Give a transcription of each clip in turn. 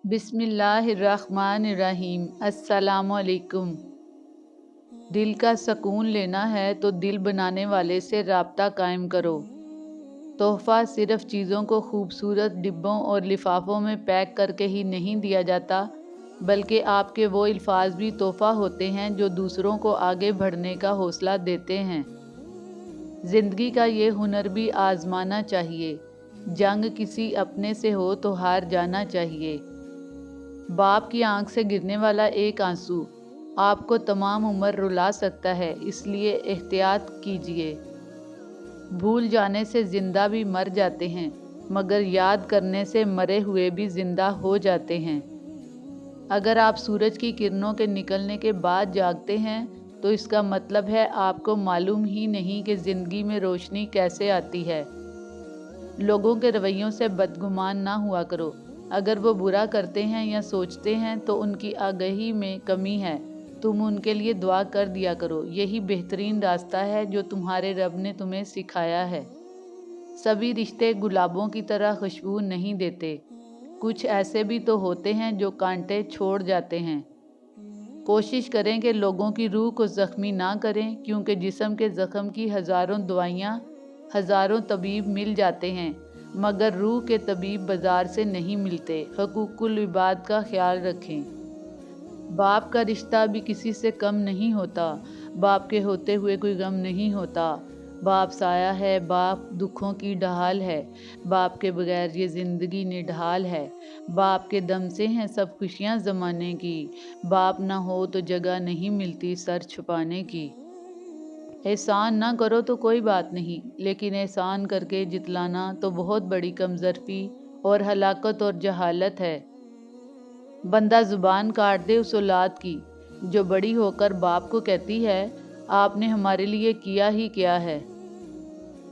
بسم اللہ الرحمن الرحیم۔ السلام علیکم۔ دل کا سکون لینا ہے تو دل بنانے والے سے رابطہ قائم کرو۔ تحفہ صرف چیزوں کو خوبصورت ڈبوں اور لفافوں میں پیک کر کے ہی نہیں دیا جاتا، بلکہ آپ کے وہ الفاظ بھی تحفہ ہوتے ہیں جو دوسروں کو آگے بڑھنے کا حوصلہ دیتے ہیں۔ زندگی کا یہ ہنر بھی آزمانا چاہیے۔ جنگ کسی اپنے سے ہو تو ہار جانا چاہیے۔ باپ کی آنکھ سے گرنے والا ایک آنسو آپ کو تمام عمر رلا سکتا ہے، اس لیے احتیاط کیجیے۔ بھول جانے سے زندہ بھی مر جاتے ہیں، مگر یاد کرنے سے مرے ہوئے بھی زندہ ہو جاتے ہیں۔ اگر آپ سورج کی کرنوں کے نکلنے کے بعد جاگتے ہیں تو اس کا مطلب ہے آپ کو معلوم ہی نہیں کہ زندگی میں روشنی کیسے آتی ہے۔ لوگوں کے رویوں سے بدگمان نہ ہوا کرو۔ اگر وہ برا کرتے ہیں یا سوچتے ہیں تو ان کی آگہی میں کمی ہے، تم ان کے لیے دعا کر دیا کرو۔ یہی بہترین راستہ ہے جو تمہارے رب نے تمہیں سکھایا ہے۔ سبھی رشتے گلابوں کی طرح خوشبو نہیں دیتے، کچھ ایسے بھی تو ہوتے ہیں جو کانٹے چھوڑ جاتے ہیں۔ کوشش کریں کہ لوگوں کی روح کو زخمی نہ کریں، کیونکہ جسم کے زخم کی ہزاروں دوائیاں، ہزاروں طبیب مل جاتے ہیں، مگر روح کے طبیب بازار سے نہیں ملتے۔ حقوق العباد کا خیال رکھیں۔ باپ کا رشتہ بھی کسی سے کم نہیں ہوتا۔ باپ کے ہوتے ہوئے کوئی غم نہیں ہوتا۔ باپ سایہ ہے، باپ دکھوں کی ڈھال ہے، باپ کے بغیر یہ زندگی نڈھال ہے۔ باپ کے دم سے ہیں سب خوشیاں زمانے کی، باپ نہ ہو تو جگہ نہیں ملتی سر چھپانے کی۔ احسان نہ کرو تو کوئی بات نہیں، لیکن احسان کر کے جتلانا تو بہت بڑی کمظرفی اور ہلاکت اور جہالت ہے۔ بندہ زبان کاٹ دے اس اولاد کی جو بڑی ہو کر باپ کو کہتی ہے آپ نے ہمارے لیے کیا ہی کیا ہے۔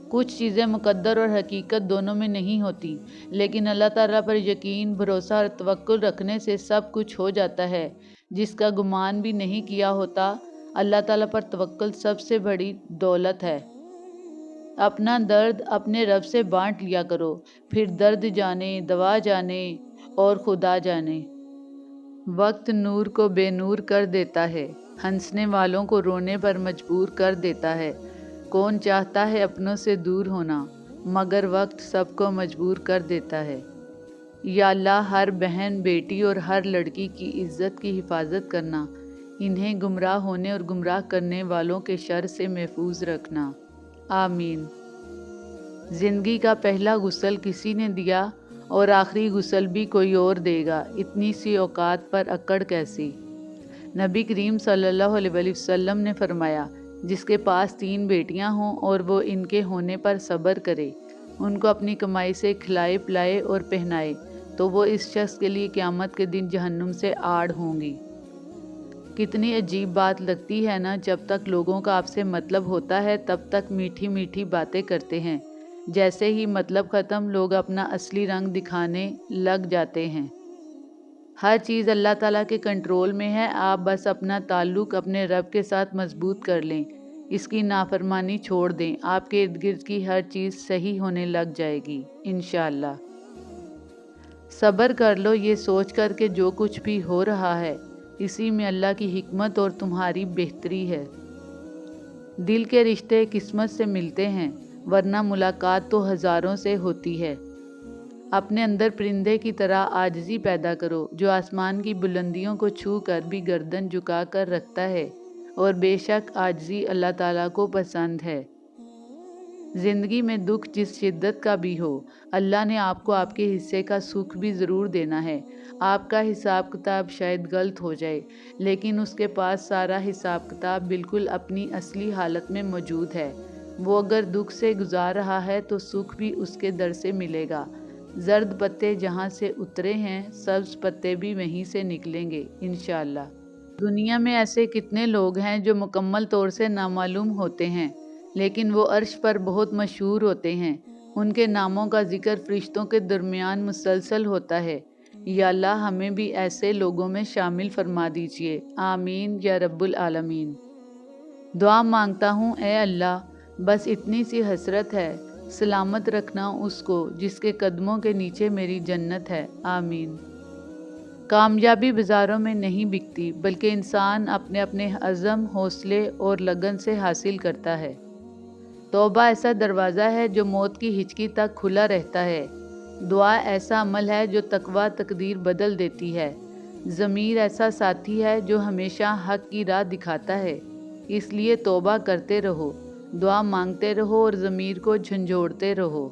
کچھ چیزیں مقدر اور حقیقت دونوں میں نہیں ہوتی، لیکن اللہ تعالیٰ پر یقین، بھروسہ اور توکل رکھنے سے سب کچھ ہو جاتا ہے۔ جس کا گمان بھی نہیں کیا ہوتا، اللہ تعالیٰ پر توکل سب سے بڑی دولت ہے۔ اپنا درد اپنے رب سے بانٹ لیا کرو، پھر درد جانے، دوا جانے اور خدا جانے۔ وقت نور کو بے نور کر دیتا ہے، ہنسنے والوں کو رونے پر مجبور کر دیتا ہے۔ کون چاہتا ہے اپنوں سے دور ہونا، مگر وقت سب کو مجبور کر دیتا ہے۔ یا اللہ، ہر بہن، بیٹی اور ہر لڑکی کی عزت کی حفاظت کرنا، انہیں گمراہ ہونے اور گمراہ کرنے والوں کے شر سے محفوظ رکھنا، آمین۔ زندگی کا پہلا غسل کسی نے دیا اور آخری غسل بھی کوئی اور دے گا، اتنی سی اوقات پر اکڑ کیسی۔ نبی کریم صلی اللہ علیہ وسلم نے فرمایا، جس کے پاس 3 بیٹیاں ہوں اور وہ ان کے ہونے پر صبر کرے، ان کو اپنی کمائی سے کھلائے پلائے اور پہنائے، تو وہ اس شخص کے لیے قیامت کے دن جہنم سے آڑ ہوں گی۔ کتنی عجیب بات لگتی ہے نا، جب تک لوگوں کا آپ سے مطلب ہوتا ہے تب تک میٹھی میٹھی باتیں کرتے ہیں، جیسے ہی مطلب ختم لوگ اپنا اصلی رنگ دکھانے لگ جاتے ہیں۔ ہر چیز اللہ تعالیٰ کے کنٹرول میں ہے، آپ بس اپنا تعلق اپنے رب کے ساتھ مضبوط کر لیں، اس کی نافرمانی چھوڑ دیں، آپ کے ارد گرد کی ہر چیز صحیح ہونے لگ جائے گی انشاءاللہ۔ صبر کر لو یہ سوچ کر کہ جو کچھ بھی ہو رہا ہے اسی میں اللہ کی حکمت اور تمہاری بہتری ہے۔ دل کے رشتے قسمت سے ملتے ہیں، ورنہ ملاقات تو ہزاروں سے ہوتی ہے۔ اپنے اندر پرندے کی طرح عاجزی پیدا کرو، جو آسمان کی بلندیوں کو چھو کر بھی گردن جھکا کر رکھتا ہے، اور بے شک عاجزی اللہ تعالیٰ کو پسند ہے۔ زندگی میں دکھ جس شدت کا بھی ہو، اللہ نے آپ کو آپ کے حصے کا سکھ بھی ضرور دینا ہے۔ آپ کا حساب کتاب شاید غلط ہو جائے، لیکن اس کے پاس سارا حساب کتاب بالکل اپنی اصلی حالت میں موجود ہے۔ وہ اگر دکھ سے گزار رہا ہے تو سکھ بھی اس کے در سے ملے گا۔ زرد پتے جہاں سے اترے ہیں، سبز پتے بھی وہیں سے نکلیں گے انشاءاللہ۔ دنیا میں ایسے کتنے لوگ ہیں جو مکمل طور سے نامعلوم ہوتے ہیں، لیکن وہ عرش پر بہت مشہور ہوتے ہیں۔ ان کے ناموں کا ذکر فرشتوں کے درمیان مسلسل ہوتا ہے۔ یا اللہ، ہمیں بھی ایسے لوگوں میں شامل فرما دیجئے، آمین یا رب العالمین۔ دعا مانگتا ہوں اے اللہ، بس اتنی سی حسرت ہے، سلامت رکھنا اس کو جس کے قدموں کے نیچے میری جنت ہے، آمین۔ कामयाबी बाज़ारों में नहीं बिकती, बल्कि इंसान अपने अपने अज़म, हौसले और लगन से हासिल करता है। तौबा ऐसा दरवाज़ा है जो मौत की हिचकी तक खुला रहता है। दुआ ऐसा अमल है जो तकवा तकदीर बदल देती है। ज़मीर ऐसा साथी है जो हमेशा हक़ की राह दिखाता है। इसलिए तौबा करते रहो, दुआ मांगते रहो और ज़मीर को झंझोड़ते रहो।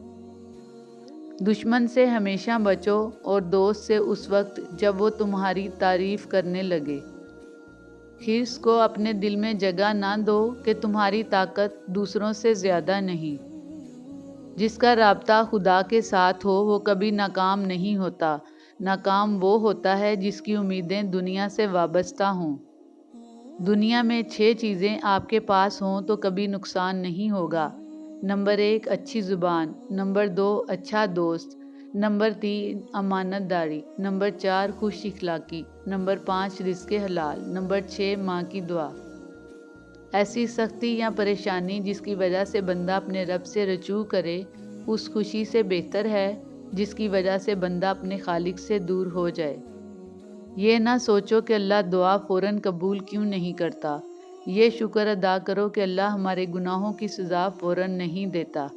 दुश्मन से हमेशा बचो और दोस्त से उस वक्त जब वो तुम्हारी तारीफ़ करने लगे। हिर्स को अपने दिल में जगह ना दो कि तुम्हारी ताकत दूसरों से ज़्यादा नहीं। जिसका राब्ता खुदा के साथ हो वो कभी नाकाम नहीं होता। नाकाम वो होता है जिसकी उम्मीदें दुनिया से वाबस्ता हों। दुनिया में 6 चीज़ें आपके पास हों तो कभी नुकसान नहीं होगा। नंबर 1 अच्छी ज़ुबान, नंबर 2 अच्छा दोस्त, नंबर 3 अमानतदारी, नंबर 4 खुश इखलाकी, नंबर 5 रिज़्क़े हलाल, नंबर 6 माँ की दुआ। ऐसी सख्ती या परेशानी जिसकी वजह से बंदा अपने रब से रजू करे, उस खुशी से बेहतर है जिसकी वजह से बंदा अपने खालिक से दूर हो जाए। ये ना सोचो कि अल्लाह दुआ फ़ौरन कबूल क्यों नहीं करता। ये शुक्र अदा करो कि अल्लाह हमारे गुनाहों की सज़ा फ़ौरन नहीं देता।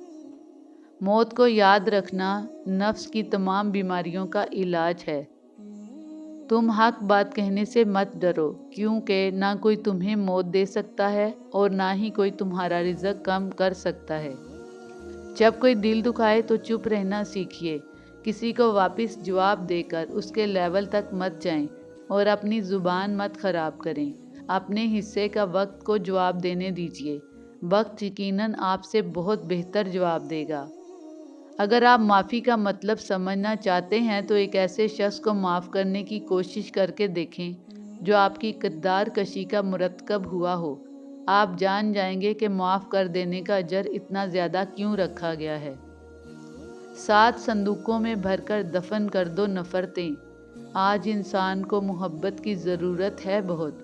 मौत को याद रखना नफ्स की तमाम बीमारियों का इलाज है। तुम हक बात कहने से मत डरो, क्योंकि ना कोई तुम्हें मौत दे सकता है और ना ही कोई तुम्हारा रिज़्क़ कम कर सकता है। जब कोई दिल दुखाए तो चुप रहना सीखिए। किसी को वापस जवाब देकर उसके लेवल तक मत जाएं और अपनी ज़ुबान मत ख़राब करें। अपने हिस्से का वक्त को जवाब देने दीजिए। वक्त यकीनन आपसे बहुत बेहतर जवाब देगा। अगर आप माफ़ी का मतलब समझना चाहते हैं तो एक ऐसे शख्स को माफ़ करने की कोशिश करके देखें जो आपकी किरदार कशी का मुरतकब हुआ हो। आप जान जाएंगे कि माफ़ कर देने का अजर इतना ज़्यादा क्यों रखा गया है। 7 संदूकों में भरकर दफन कर दो नफ़रतें। आज इंसान को मोहब्बत की ज़रूरत है बहुत।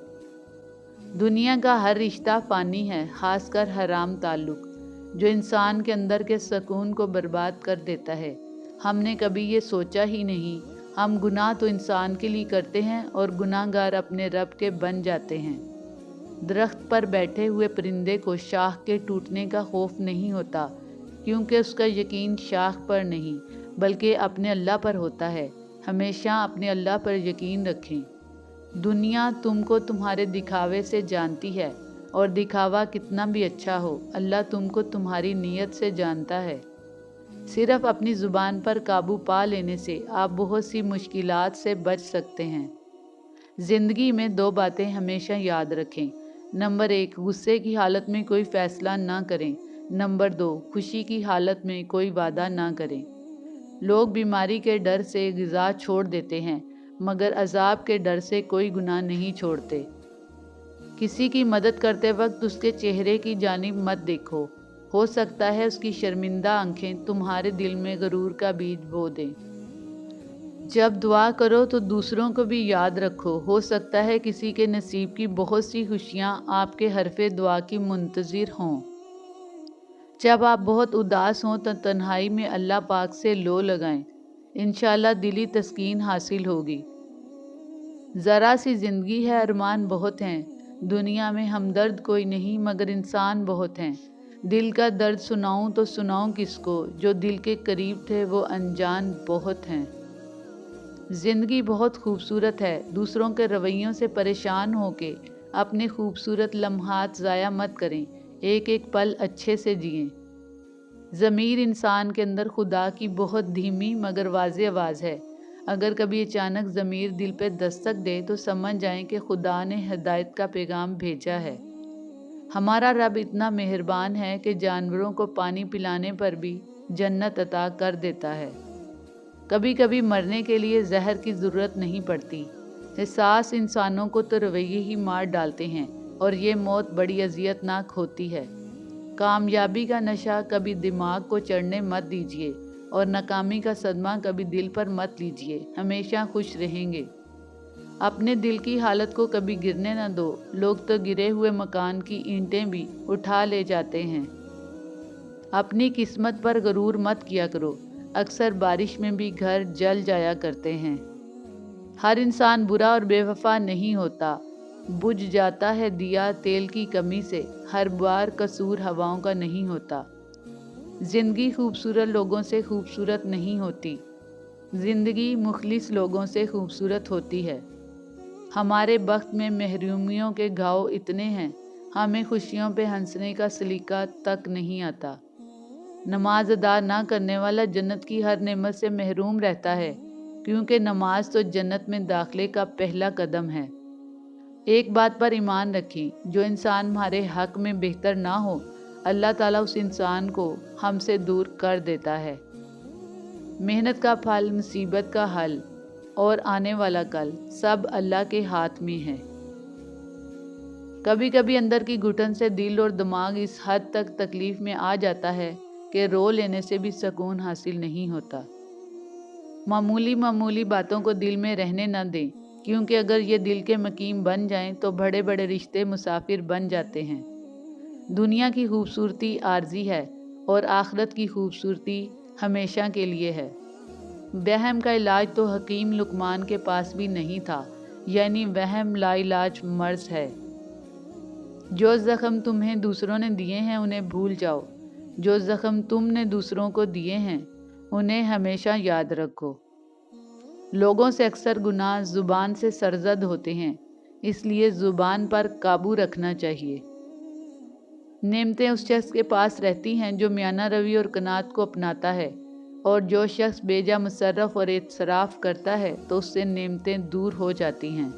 दुनिया का हर रिश्ता फ़ानी है, ख़ासकर हराम ताल्लुक़, जो इंसान के अंदर के सुकून को बर्बाद कर देता है। हमने कभी ये सोचा ही नहीं। हम गुनाह तो इंसान के लिए करते हैं और गुनाहगार अपने रब के बन जाते हैं। दरख्त पर बैठे हुए परिंदे को शाख के टूटने का खौफ नहीं होता, क्योंकि उसका यकीन शाख पर नहीं बल्कि अपने अल्लाह पर होता है। हमेशा अपने अल्लाह पर यकीन रखें। दुनिया तुमको तुम्हारे दिखावे से जानती है, और दिखावा कितना भी अच्छा हो, अल्लाह तुमको तुम्हारी नीयत से जानता है। सिर्फ अपनी ज़ुबान पर काबू पा लेने से आप बहुत सी मुश्किलात से बच सकते हैं। ज़िंदगी में 2 बातें हमेशा याद रखें। नंबर 1 गुस्से की हालत में कोई फ़ैसला ना करें। नंबर 2 खुशी की हालत में कोई वादा ना करें। लोग बीमारी के डर से ग़िज़ा छोड़ देते हैं, मगर अज़ाब के डर से कोई गुनाह नहीं छोड़ते। किसी की मदद करते वक्त उसके चेहरे की जानिब मत देखो। हो सकता है उसकी शर्मिंदा आंखें तुम्हारे दिल में गरूर का बीज बो दें। जब दुआ करो तो दूसरों को भी याद रखो। हो सकता है किसी के नसीब की बहुत सी खुशियाँ आपके हरफ़े दुआ की मुंतज़िर हों। जब आप बहुत उदास हों तो तन्हाई में अल्लाह पाक से लो लगाएं। इंशाअल्लाह दिली तस्कीन हासिल होगी। ज़रा सी ज़िंदगी है, अरमान बहुत हैं। दुनिया में हमदर्द कोई नहीं मगर इंसान बहुत हैं। दिल का दर्द सुनाऊं तो सुनाऊं किसको, जो दिल के करीब थे वो अनजान बहुत हैं। ज़िंदगी बहुत खूबसूरत है। दूसरों के रवैयों से परेशान होके अपने खूबसूरत लम्हात ज़ाया मत करें। एक एक पल अच्छे से जिएं। ज़मीर इंसान के अंदर खुदा की बहुत धीमी मगर वाज़ेह आवाज़ है। अगर कभी अचानक ज़मीर दिल पे दस्तक दे तो समझ जाएं कि खुदा ने हिदायत का पैगाम भेजा है। हमारा रब इतना मेहरबान है कि जानवरों को पानी पिलाने पर भी जन्नत अता कर देता है। कभी कभी मरने के लिए जहर की ज़रूरत नहीं पड़ती। एहसास इंसानों को तो रवैये ही मार डालते हैं और ये मौत बड़ी अजियतनाक होती है। कामयाबी का नशा कभी दिमाग को चढ़ने मत दीजिए और नाकामी का सदमा कभी दिल पर मत लीजिए। हमेशा खुश रहेंगे। अपने दिल की हालत को कभी गिरने न दो। लोग तो गिरे हुए मकान की ईंटें भी उठा ले जाते हैं। अपनी किस्मत पर गरूर मत किया करो। अक्सर बारिश में भी घर जल जाया करते हैं। हर इंसान बुरा और बेवफा नहीं होता, बुझ जाता है दिया तेल की कमी से, हर बार कसूर हवाओं का नहीं होता। ज़िंदगी खूबसूरत लोगों से खूबसूरत नहीं होती, ज़िंदगी मुखलिस लोगों से खूबसूरत होती है। हमारे वक्त में महरूमियों के घाव इतने हैं, हमें खुशियों पे हंसने का सलीका तक नहीं आता। नमाज अदा ना करने वाला जन्नत की हर नेमत से महरूम रहता है, क्योंकि नमाज तो जन्नत में दाखिले का पहला कदम है। एक बात पर ईमान रखें, जो इंसान हमारे हक में बेहतर ना हो, अल्लाह ताला उस इंसान को हमसे दूर कर देता है। मेहनत का फल, मुसीबत का हल और आने वाला कल सब अल्लाह के हाथ में है। कभी कभी अंदर की घुटन से दिल और दिमाग इस हद तक तकलीफ में आ जाता है कि रो लेने से भी सुकून हासिल नहीं होता। मामूली मामूली बातों को दिल में रहने न दें, क्योंकि अगर ये दिल के मकीम बन जाएं तो बड़े बड़े रिश्ते मुसाफिर बन जाते हैं। दुनिया की खूबसूरती आर्जी है और आखिरत की खूबसूरती हमेशा के लिए है। वहम का इलाज तो हकीम लुकमान के पास भी नहीं था, यानी वहम लाइलाज मर्ज है। जो ज़ख्म तुम्हें दूसरों ने दिए हैं उन्हें भूल जाओ, जो ज़ख्म तुमने दूसरों को दिए हैं उन्हें हमेशा याद रखो। लोगों से अक्सर गुनाह ज़ुबान से सरजद होते हैं, इसलिए ज़ुबान पर काबू रखना चाहिए। नेमतें उस शख्स के पास रहती हैं जो मियाना रवि और कनात को अपनाता है, और जो शख्स बेजा मुसर्रफ और इतराफ़ करता है तो उससे नेमतें दूर हो जाती हैं।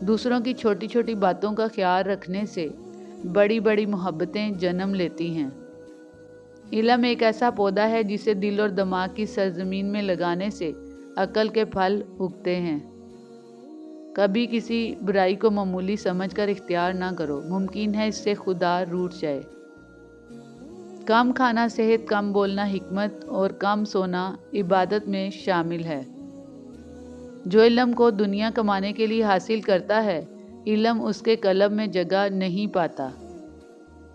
दूसरों की छोटी छोटी बातों का ख्याल रखने से बड़ी बड़ी मोहब्बतें जन्म लेती हैं। इल्म एक ऐसा पौधा है जिसे दिल और दिमाग की सरजमीन में लगाने से अक्ल के फल उगते हैं। कभी किसी बुराई को मामूली समझकर इख्तियार ना करो, मुमकिन है इससे खुदा रूठ जाए। कम खाना सेहत, कम बोलना हिकमत और कम सोना इबादत में शामिल है। जो इल्म को दुनिया कमाने के लिए हासिल करता है, इल्म उसके कलब में जगह नहीं पाता।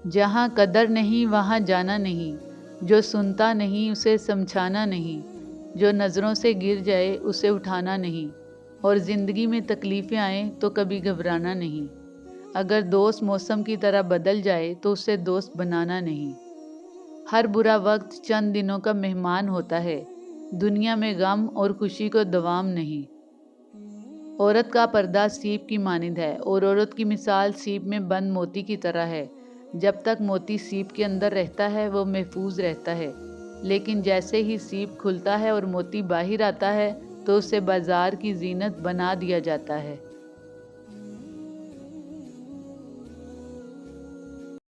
जहाँ कदर नहीं वहाँ जाना नहीं, जो सुनता नहीं उसे समझाना नहीं, जो नज़रों से गिर जाए उसे उठाना नहीं, और ज़िंदगी में तकलीफ़ें आएँ तो कभी घबराना नहीं। अगर दोस्त मौसम की तरह बदल जाए तो उसे दोस्त बनाना नहीं। हर बुरा वक्त चंद दिनों का मेहमान होता है, दुनिया में गम और खुशी को दवाम नहीं। औरत का पर्दा सीप की मानिंद है और औरत की मिसाल सीप में बंद मोती की तरह है। जब तक मोती सीप के अंदर रहता है वो महफूज रहता है, लेकिन जैसे ही सीप खुलता है और मोती बाहर आता है तो उसे बाजार की जीनत बना दिया जाता है।